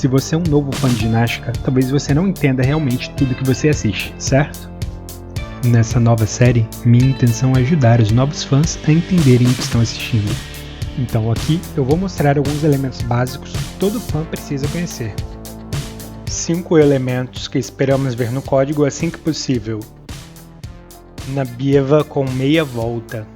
Se você é um novo fã de ginástica, talvez você não entenda realmente tudo que você assiste, certo? Nessa nova série, minha intenção é ajudar os novos fãs a entenderem o que estão assistindo. Então aqui eu vou mostrar alguns elementos básicos que todo fã precisa conhecer. 5 elementos que esperamos ver no código assim que possível. Nabieva com meia volta.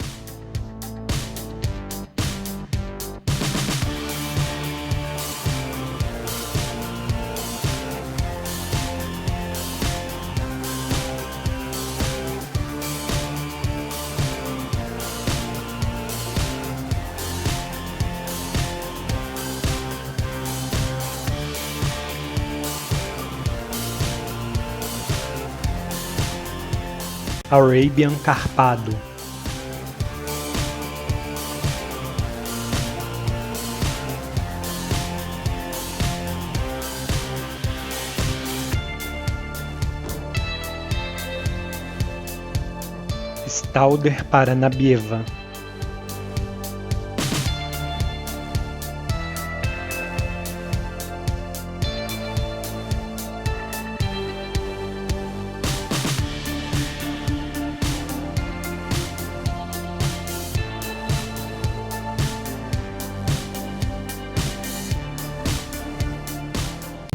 Arabian Carpado. Stauder para Nabieva.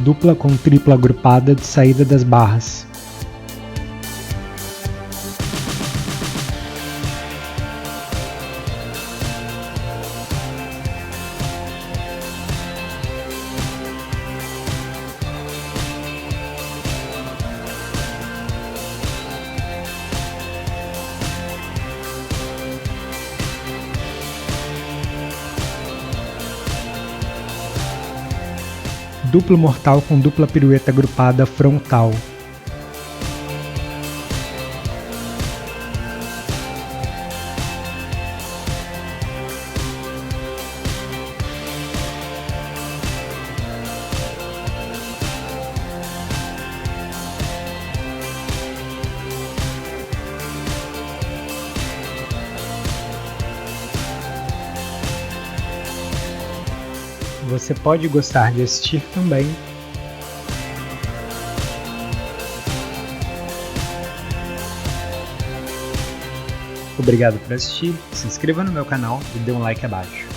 Dupla com tripla agrupada de saída das barras. Duplo mortal com dupla pirueta agrupada frontal. Você pode gostar de assistir também. Obrigado por assistir, se inscreva no meu canal e dê um like abaixo.